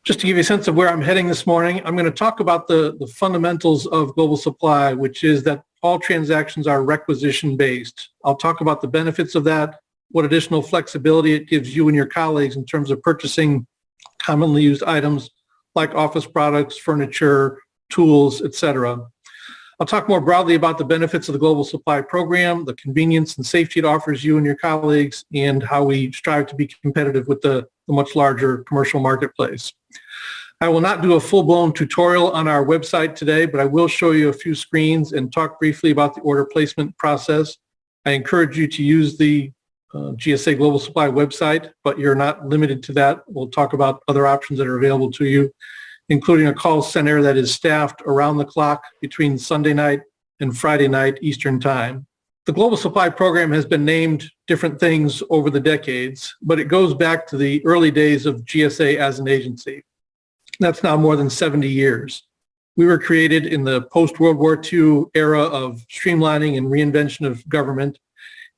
Just to give you a sense of where I'm heading this morning, I'm going to talk about the fundamentals of global supply, which is that all transactions are requisition-based. I'll talk about the benefits of that, what additional flexibility it gives you and your colleagues in terms of purchasing commonly used items like office products, furniture, tools, etc. I'll talk more broadly about the benefits of the global supply program, the convenience and safety it offers you and your colleagues, and how we strive to be competitive with the much larger commercial marketplace. I will not do a full-blown tutorial on our website today, but I will show you a few screens and talk briefly about the order placement process. I encourage you to use the GSA Global Supply website, but you're not limited to that. We'll talk about other options that are available to you, including a call center that is staffed around the clock between Sunday night and Friday night Eastern Time. The Global Supply Program has been named different things over the decades, but it goes back to the early days of GSA as an agency. That's now more than 70 years. We were created in the post-World War II era of streamlining and reinvention of government,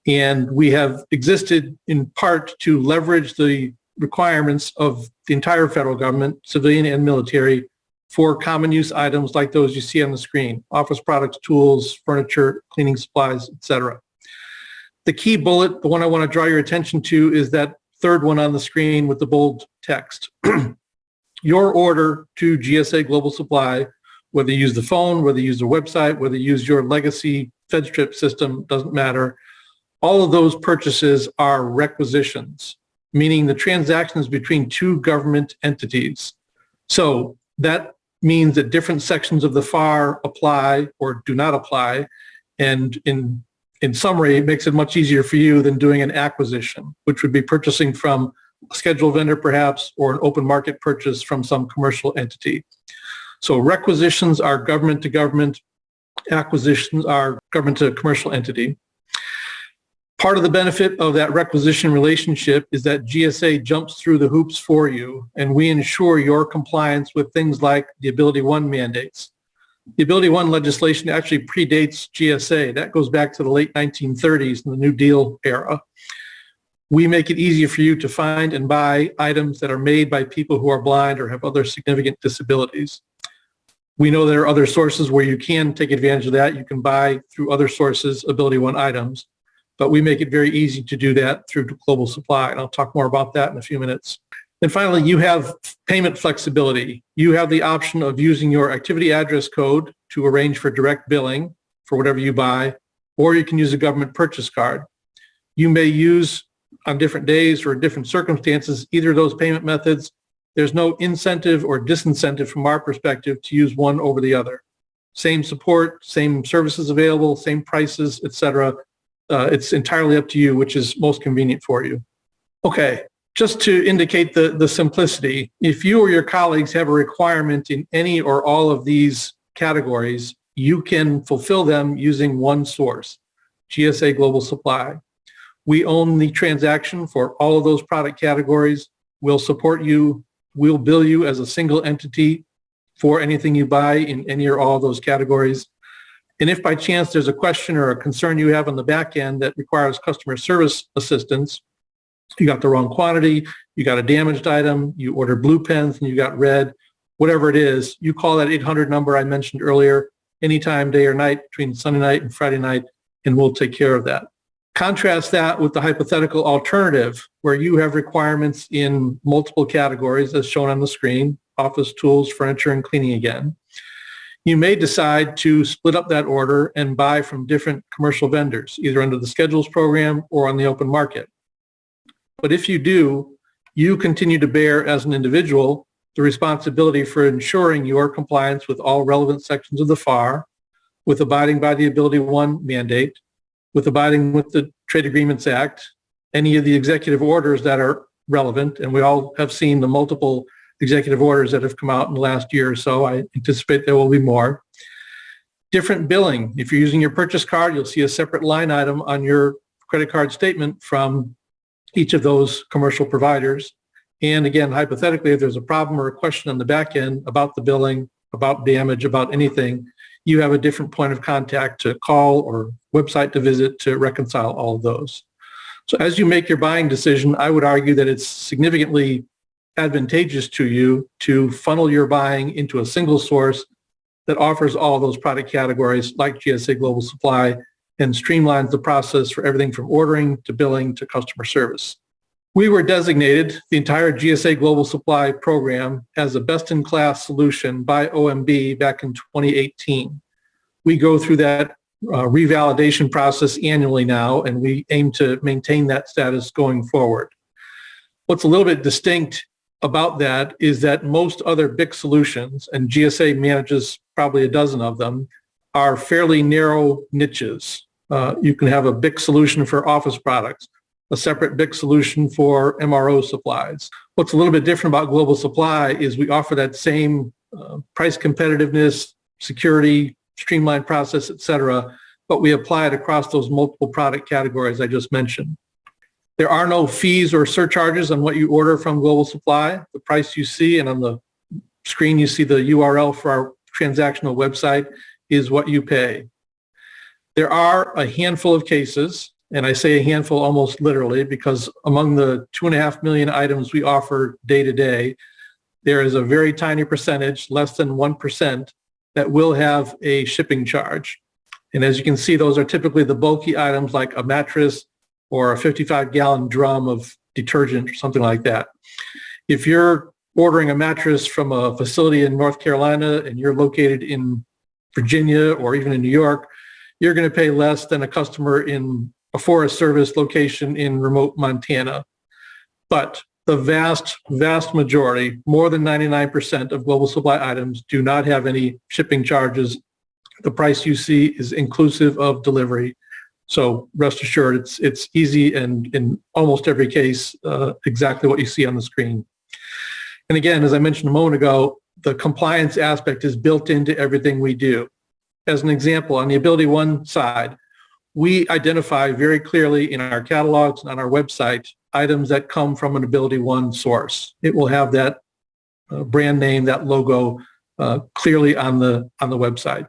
and we have existed in part to leverage the requirements of the entire federal government, civilian and military, for common use items like those you see on the screen: office products, tools, furniture, cleaning supplies, etc. The key bullet, the one I want to draw your attention to, is that third one on the screen with the bold text. Your order to GSA Global Supply, whether you use the phone, whether you use the website, whether you use your legacy FedStrip system, doesn't matter. All of those purchases are requisitions, meaning the transactions between two government entities. So that means that different sections of the FAR apply or do not apply. And in summary, it makes it much easier for you than doing an acquisition, which would be purchasing from a scheduled vendor perhaps, or an open market purchase from some commercial entity. So requisitions are government to government, acquisitions are government to commercial entity. Part of the benefit of that requisition relationship is that GSA jumps through the hoops for you, and we ensure your compliance with things like the Ability One mandates. The Ability One legislation actually predates GSA. That goes back to the late 1930s in the New Deal era. We make it easier for you to find and buy items that are made by people who are blind or have other significant disabilities. We know there are other sources where you can take advantage of that. You can buy through other sources Ability One items, but we make it very easy to do that through Global Supply, and I'll talk more about that in a few minutes. And finally, you have payment flexibility. You have the option of using your activity address code to arrange for direct billing for whatever you buy, or you can use a government purchase card. You may use on different days or different circumstances either of those payment methods. There's no incentive or disincentive from our perspective to use one over the other. Same support, same services available, same prices, etc. It's entirely up to you which is most convenient for you. Okay, just to indicate the simplicity, if you or your colleagues have a requirement in any or all of these categories, you can fulfill them using one source, GSA Global Supply. We own the transaction for all of those product categories. We'll support you. We'll bill you as a single entity for anything you buy in any or all of those categories. And if by chance there's a question or a concern you have on the back end that requires customer service assistance, you got the wrong quantity, you got a damaged item, you ordered blue pens and you got red, whatever it is, you call that 800 number I mentioned earlier, anytime, day or night, between Sunday night and Friday night, and we'll take care of that. Contrast that with the hypothetical alternative where you have requirements in multiple categories as shown on the screen, office tools, furniture, and cleaning again. You may decide to split up that order and buy from different commercial vendors, either under the schedules program or on the open market. But if you do, you continue to bear as an individual the responsibility for ensuring your compliance with all relevant sections of the FAR, with abiding by the Ability One mandate, with abiding with the Trade Agreements Act, any of the executive orders that are relevant, and we all have seen the multiple executive orders that have come out in the last year or so. I anticipate there will be more. Different billing. If you're using your purchase card, you'll see a separate line item on your credit card statement from each of those commercial providers. And again, hypothetically, if there's a problem or a question on the back end about the billing, about damage, about anything, you have a different point of contact to call or website to visit to reconcile all of those. So as you make your buying decision, I would argue that it's significantly advantageous to you to funnel your buying into a single source that offers all those product categories like GSA Global Supply and streamlines the process for everything from ordering to billing to customer service. We were designated, the entire GSA Global Supply program, as a best-in-class solution by OMB back in 2018. We go through that revalidation process annually now, and we aim to maintain that status going forward. What's a little bit distinct about that is that most other BIC solutions, and GSA manages probably a dozen of them, are fairly narrow niches. You can have a BIC solution for office products, a separate BIC solution for MRO supplies. What's a little bit different about Global Supply is we offer that same price competitiveness, security, streamlined process, et cetera, but we apply it across those multiple product categories I just mentioned. There are no fees or surcharges on what you order from Global Supply. The price you see, and on the screen you see the URL for our transactional website, is what you pay. There are a handful of cases, and I say a handful almost literally because among the 2.5 million items we offer day to day, there is a very tiny percentage, less than 1%, that will have a shipping charge. And as you can see, those are typically the bulky items like a mattress or a 55-gallon drum of detergent or something like that. If you're ordering a mattress from a facility in North Carolina and you're located in Virginia or even in New York, you're going to pay less than a customer in a Forest Service location in remote Montana. But the vast, vast majority, more than 99% of Global Supply items do not have any shipping charges. The price you see is inclusive of delivery. So rest assured, it's easy and in almost every case, exactly what you see on the screen. And again, as I mentioned a moment ago, the compliance aspect is built into everything we do. As an example, on the Ability One side, we identify very clearly in our catalogs and on our website items that come from an Ability One source. It will have that brand name, that logo clearly on the website.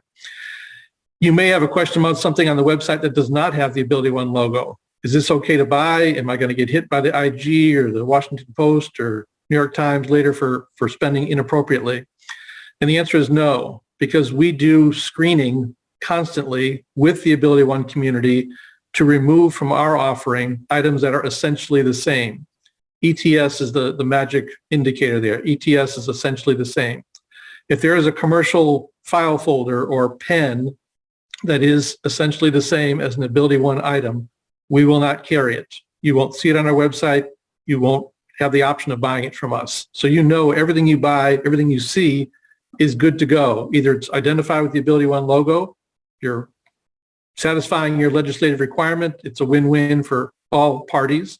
You may have a question about something on the website that does not have the Ability One logo. Is this okay to buy? Am I going to get hit by the IG or the Washington Post or New York Times later for spending inappropriately? And the answer is no, because we do screening constantly with the Ability One community to remove from our offering items that are essentially the same. ETS is the magic indicator there. ETS is essentially the same. If there is a commercial file folder or pen that is essentially the same as an Ability One item, we will not carry it. You won't see it on our website. You won't have the option of buying it from us. So you know everything you buy, everything you see is good to go. Either it's identified with the Ability One logo, you're satisfying your legislative requirement, it's a win-win for all parties.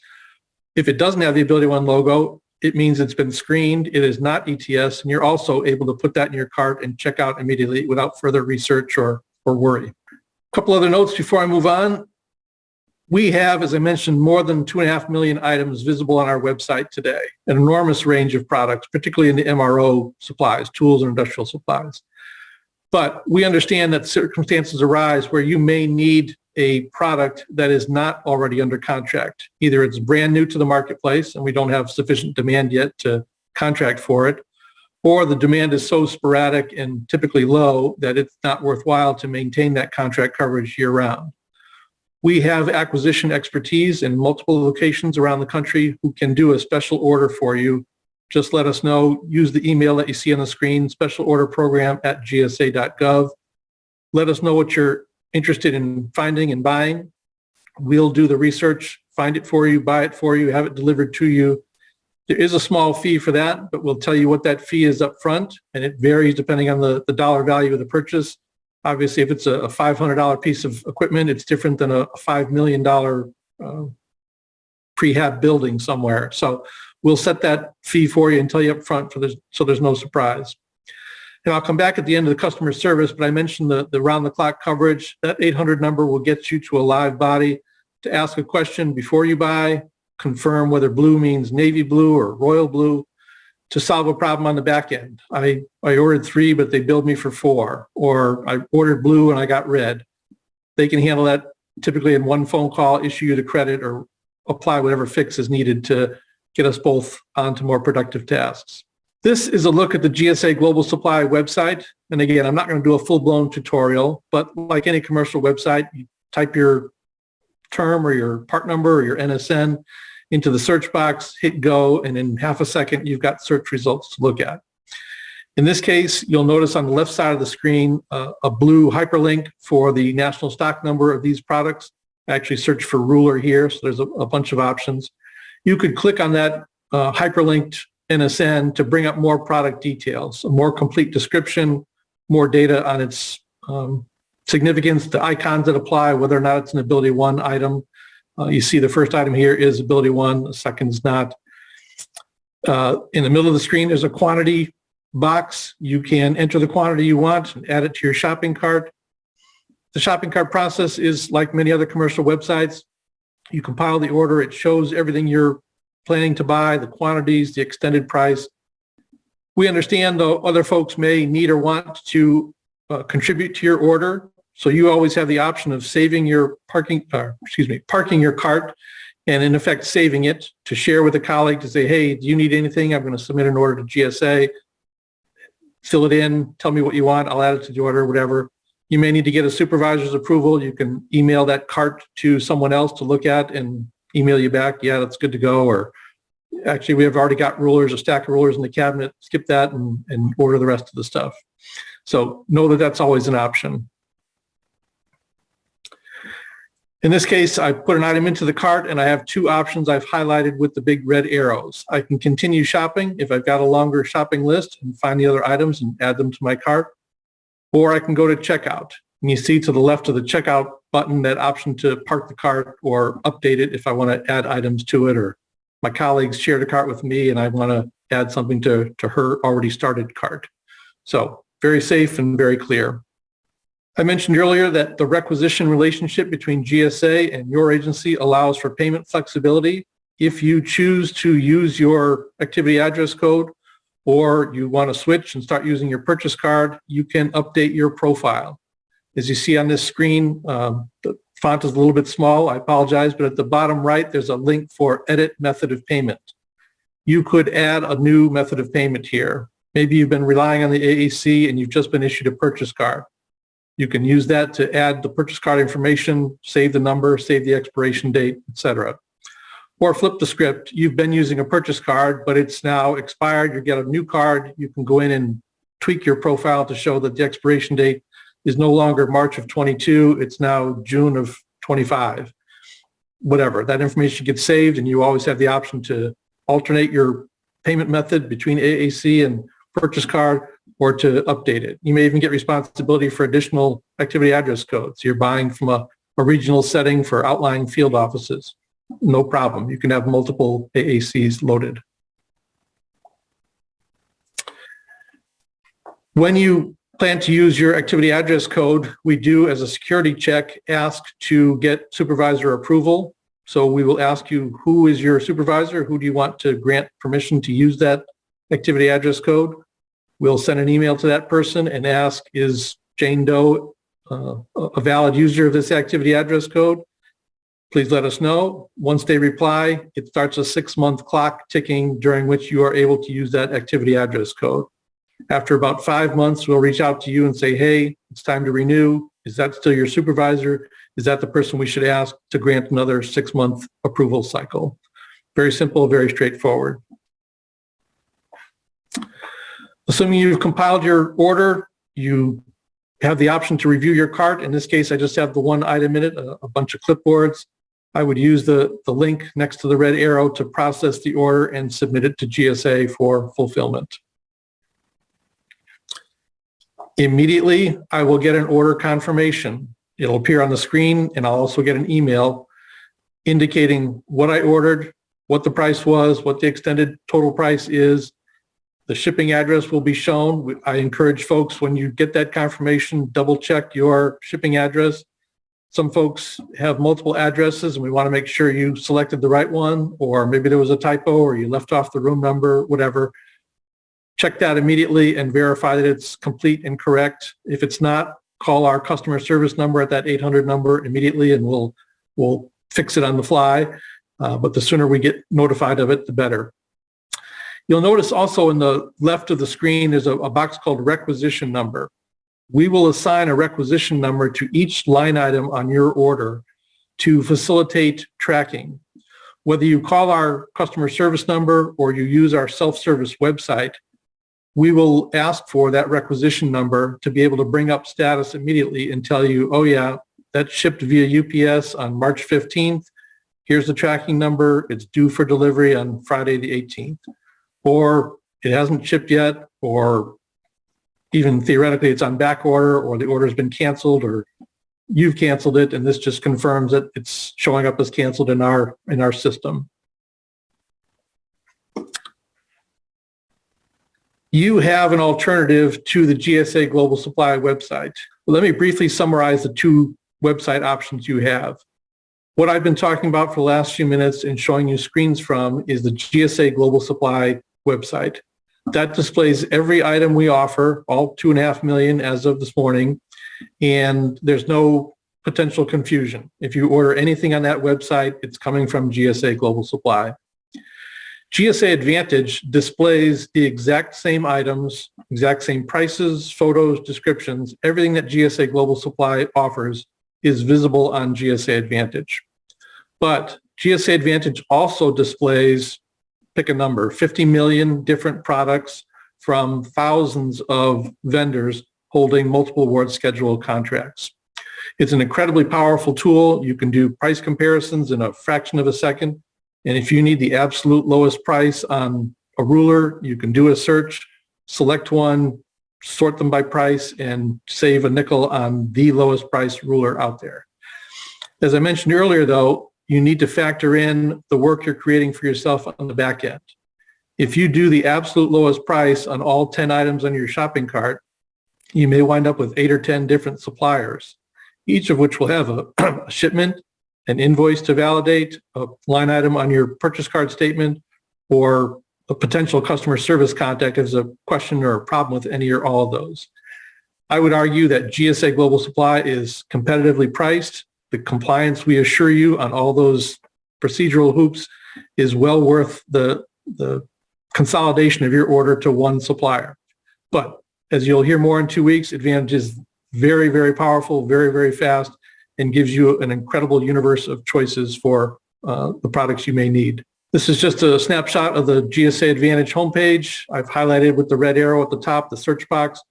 If it doesn't have the Ability One logo, it means it's been screened, it is not ETS, and you're also able to put that in your cart and check out immediately without further research or worry. A couple other notes before I move on. We have, as I mentioned, more than 2.5 million items visible on our website today, an enormous range of products, particularly in the MRO supplies, tools and industrial supplies. But we understand that circumstances arise where you may need a product that is not already under contract. Either it's brand new to the marketplace and we don't have sufficient demand yet to contract for it, or the demand is so sporadic and typically low that it's not worthwhile to maintain that contract coverage year-round. We have acquisition expertise in multiple locations around the country who can do a special order for you. Just let us know. Use the email that you see on the screen, specialorderprogram@gsa.gov. Let us know what you're interested in finding and buying. We'll do the research, find it for you, buy it for you, have it delivered to you. There is a small fee for that, but we'll tell you what that fee is up front, and it varies depending on the dollar value of the purchase. Obviously, if it's a $500 piece of equipment, it's different than a $5 million prehab building somewhere. So we'll set that fee for you and tell you up front so there's no surprise. And I'll come back at the end of the customer service, but I mentioned the round-the-clock coverage. That 800 number will get you to a live body to ask a question before you buy, confirm whether blue means navy blue or royal blue, to solve a problem on the back end. I ordered 3, but they billed me for 4, or I ordered blue and I got red. They can handle that typically in one phone call, issue you the credit, or apply whatever fix is needed to get us both onto more productive tasks. This is a look at the GSA Global Supply website. And again, I'm not going to do a full-blown tutorial, but like any commercial website, you type your term or your part number or your NSN into the search box, hit go, and in half a second, you've got search results to look at. In this case, you'll notice on the left side of the screen a blue hyperlink for the national stock number of these products. I actually searched for ruler here, so there's a bunch of options. You could click on that hyperlinked NSN to bring up more product details, a more complete description, more data on its significance, the icons that apply, whether or not it's an Ability 1 item. You see the first item here is Ability 1, the second is not. In the middle of the screen, there's a quantity box. You can enter the quantity you want and add it to your shopping cart. The shopping cart process is like many other commercial websites. You compile the order. It shows everything you're planning to buy, the quantities, the extended price. We understand, though, other folks may need or want to contribute to your order. So you always have the option of saving your parking your cart and in effect saving it to share with a colleague to say, hey, do you need anything? I'm going to submit an order to GSA. Fill it in, tell me what you want, I'll add it to the order, whatever. You may need to get a supervisor's approval. You can email that cart to someone else to look at and email you back, yeah, that's good to go. Or actually, we have already got rulers, a stack of rulers in the cabinet, skip that and order the rest of the stuff. So know that that's always an option. In this case, I put an item into the cart and I have two options I've highlighted with the big red arrows. I can continue shopping if I've got a longer shopping list and find the other items and add them to my cart, or I can go to checkout. And you see to the left of the checkout button that option to park the cart or update it if I want to add items to it, or my colleagues shared a cart with me and I want to add something to her already started cart. So very safe and very clear. I mentioned earlier that the requisition relationship between GSA and your agency allows for payment flexibility. If you choose to use your activity address code or you want to switch and start using your purchase card, you can update your profile. As you see on this screen, the font is a little bit small, I apologize, but at the bottom right, there's a link for edit method of payment. You could add a new method of payment here. Maybe you've been relying on the AAC and you've just been issued a purchase card. You can use that to add the purchase card information, save the number, save the expiration date, etc. Or flip the script. You've been using a purchase card, but it's now expired. You get a new card. You can go in and tweak your profile to show that the expiration date is no longer March of 22. It's now June of 25. Whatever. That information gets saved, and you always have the option to alternate your payment method between AAC and purchase card, or to update it. You may even get responsibility for additional activity address codes. You're buying from a regional setting for outlying field offices. No problem. You can have multiple AACs loaded. When you plan to use your activity address code, we do, as a security check, ask to get supervisor approval. So we will ask you, who is your supervisor? Who do you want to grant permission to use that activity address code? We'll send an email to that person and ask, is Jane Doe a valid user of this activity address code? Please let us know. Once they reply, it starts a 6-month clock ticking during which you are able to use that activity address code. After about 5 months, we'll reach out to you and say, hey, it's time to renew. Is that still your supervisor? Is that the person we should ask to grant another 6-month approval cycle? Very simple, very straightforward. Assuming you've compiled your order, you have the option to review your cart. In this case, I just have the one item in it, a bunch of clipboards. I would use the link next to the red arrow to process the order and submit it to GSA for fulfillment. Immediately, I will get an order confirmation. It'll appear on the screen, and I'll also get an email indicating what I ordered, what the price was, what the extended total price is. The shipping address will be shown. I encourage folks, when you get that confirmation, double check your shipping address. Some folks have multiple addresses and we want to make sure you selected the right one, or maybe there was a typo or you left off the room number, whatever. Check that immediately and verify that it's complete and correct. If it's not, call our customer service number at that 800 number immediately and we'll fix it on the fly. but the sooner we get notified of it, the better. You'll notice also in the left of the screen, there's a box called requisition number. We will assign a requisition number to each line item on your order to facilitate tracking. Whether you call our customer service number or you use our self-service website, we will ask for that requisition number to be able to bring up status immediately and tell you, oh yeah, that shipped via UPS on March 15th. Here's the tracking number. It's due for delivery on Friday the 18th. Or it hasn't shipped yet, or even theoretically it's on back order, or the order's been canceled, or you've canceled it, and this just confirms that it's showing up as canceled in our system. You have an alternative to the GSA Global Supply website. Let me briefly summarize the two website options you have. What I've been talking about for the last few minutes and showing you screens from is the GSA Global Supply website. That displays every item we offer, all 2.5 million as of this morning, and there's no potential confusion. If you order anything on that website, it's coming from GSA Global Supply. GSA Advantage displays the exact same items, exact same prices, photos, descriptions. Everything that GSA Global Supply offers is visible on GSA Advantage. But GSA Advantage also displays, pick a number, 50 million different products from thousands of vendors holding multiple award schedule contracts. It's an incredibly powerful tool. You can do price comparisons in a fraction of a second. And if you need the absolute lowest price on a ruler, you can do a search, select one, sort them by price, and save a nickel on the lowest price ruler out there. As I mentioned earlier, though, you need to factor in the work you're creating for yourself on the back end. If you do the absolute lowest price on all 10 items on your shopping cart, you may wind up with 8 or 10 different suppliers, each of which will have a shipment, an invoice to validate, a line item on your purchase card statement, or a potential customer service contact if there's a question or a problem with any or all of those. I would argue that GSA Global Supply is competitively priced. The compliance we assure you on all those procedural hoops is well worth the consolidation of your order to one supplier. But as you'll hear more in 2 weeks, Advantage is very, very powerful, very, very fast, and gives you an incredible universe of choices for the products you may need. This is just a snapshot of the GSA Advantage homepage. I've highlighted with the red arrow at the top the search box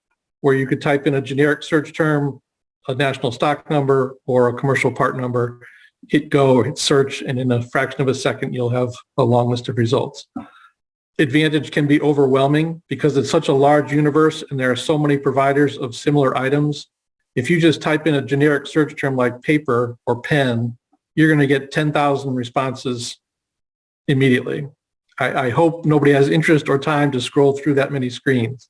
where you could type in a generic search term, a national stock number, or a commercial part number, hit go or hit search, and in a fraction of a second, you'll have a long list of results. Advantage can be overwhelming because it's such a large universe and there are so many providers of similar items. If you just type in a generic search term like paper or pen, you're going to get 10,000 responses immediately. I hope nobody has interest or time to scroll through that many screens.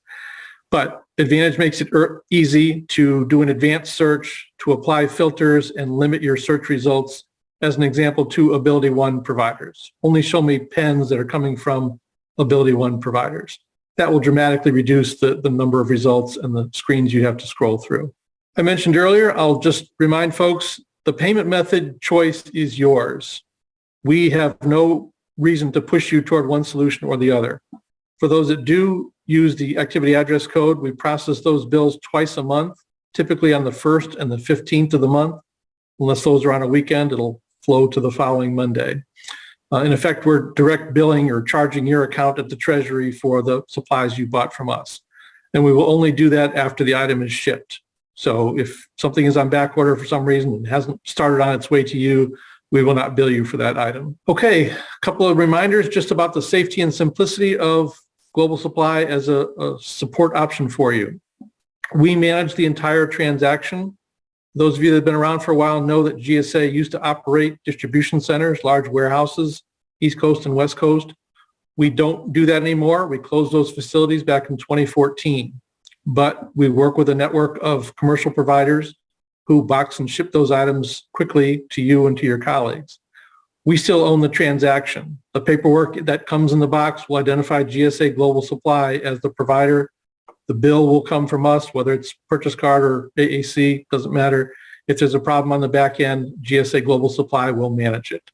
But Advantage makes it easy to do an advanced search, to apply filters and limit your search results, as an example, to AbilityOne providers. Only show me pens that are coming from AbilityOne providers. That will dramatically reduce the number of results and the screens you have to scroll through. I mentioned earlier, I'll just remind folks, the payment method choice is yours. We have no reason to push you toward one solution or the other. For those that do use the activity address code, we process those bills twice a month, typically on the 1st and the 15th of the month. Unless those are on a weekend, it'll flow to the following Monday. In effect, we're direct billing or charging your account at the Treasury for the supplies you bought from us. And we will only do that after the item is shipped. So if something is on back order for some reason and hasn't started on its way to you, we will not bill you for that item. Okay, a couple of reminders just about the safety and simplicity of Global Supply as a support option for you. We manage the entire transaction. Those of you that have been around for a while know that GSA used to operate distribution centers, large warehouses, East Coast and West Coast. We don't do that anymore. We closed those facilities back in 2014. But we work with a network of commercial providers who box and ship those items quickly to you and to your colleagues. We still own the transaction. The paperwork that comes in the box will identify GSA Global Supply as the provider. The bill will come from us, whether it's purchase card or AAC, doesn't matter. If there's a problem on the back end, GSA Global Supply will manage it.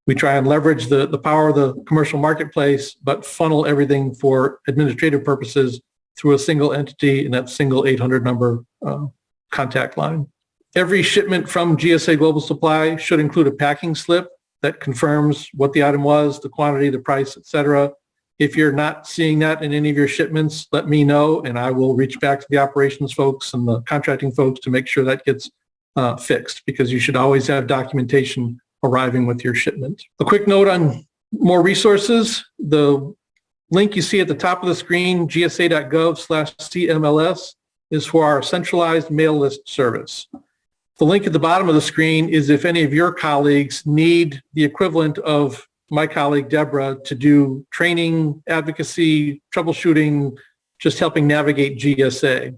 We try and leverage the power of the commercial marketplace, but funnel everything for administrative purposes through a single entity and that single 800 number contact line. Every shipment from GSA Global Supply should include a packing slip that confirms what the item was, the quantity, the price, etc. If you're not seeing that in any of your shipments, let me know and I will reach back to the operations folks and the contracting folks to make sure that gets fixed, because you should always have documentation arriving with your shipment. A quick note on more resources. The link you see at the top of the screen, gsa.gov/CMLS, is for our centralized mail list service. The link at the bottom of the screen is if any of your colleagues need the equivalent of my colleague Deborah to do training, advocacy, troubleshooting, just helping navigate GSA.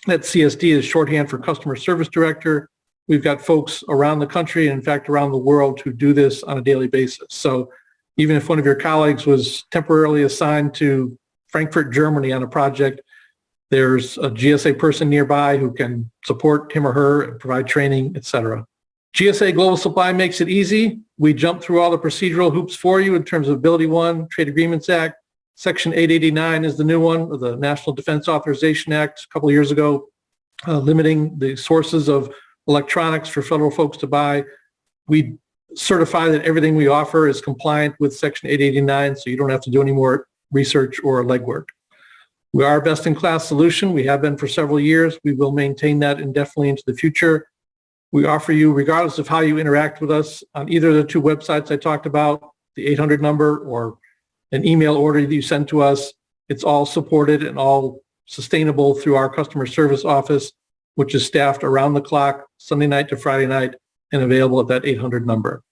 That CSD is shorthand for Customer Service Director. We've got folks around the country, and in fact around the world, who do this on a daily basis. So even if one of your colleagues was temporarily assigned to Frankfurt, Germany on a project, there's a GSA person nearby who can support him or her and provide training, etc. GSA Global Supply makes it easy. We jump through all the procedural hoops for you in terms of Ability One, Trade Agreements Act. Section 889 is the new one, of the National Defense Authorization Act a couple of years ago, limiting the sources of electronics for federal folks to buy. We certify that everything we offer is compliant with Section 889, so you don't have to do any more research or legwork. We are a best-in-class solution. We have been for several years. We will maintain that indefinitely into the future. We offer you, regardless of how you interact with us, on either of the two websites I talked about, the 800 number or an email order that you send to us, it's all supported and all sustainable through our customer service office, which is staffed around the clock, Sunday night to Friday night, and available at that 800 number.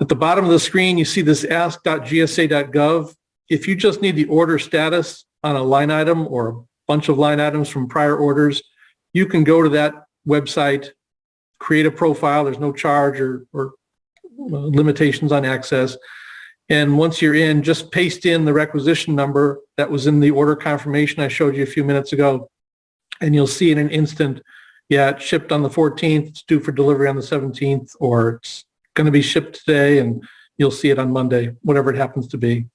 At the bottom of the screen, you see this ask.gsa.gov. If you just need the order status on a line item or a bunch of line items from prior orders, you can go to that website, create a profile. There's no charge or limitations on access. And once you're in, just paste in the requisition number that was in the order confirmation I showed you a few minutes ago, and you'll see in an instant, yeah, it shipped on the 14th, it's due for delivery on the 17th, or it's going to be shipped today, and you'll see it on Monday, whatever it happens to be.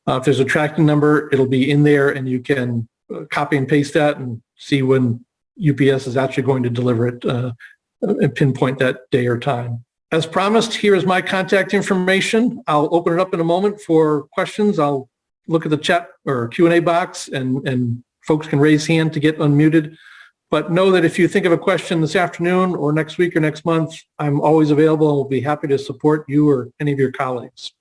If there's a tracking number, it'll be in there, and you can copy and paste that and see when UPS is actually going to deliver it and pinpoint that day or time. As promised, here is my contact information. I'll open it up in a moment for questions. I'll look at the chat or Q&A box, and folks can raise hand to get unmuted. But know that if you think of a question this afternoon or next week or next month, I'm always available and will be happy to support you or any of your colleagues.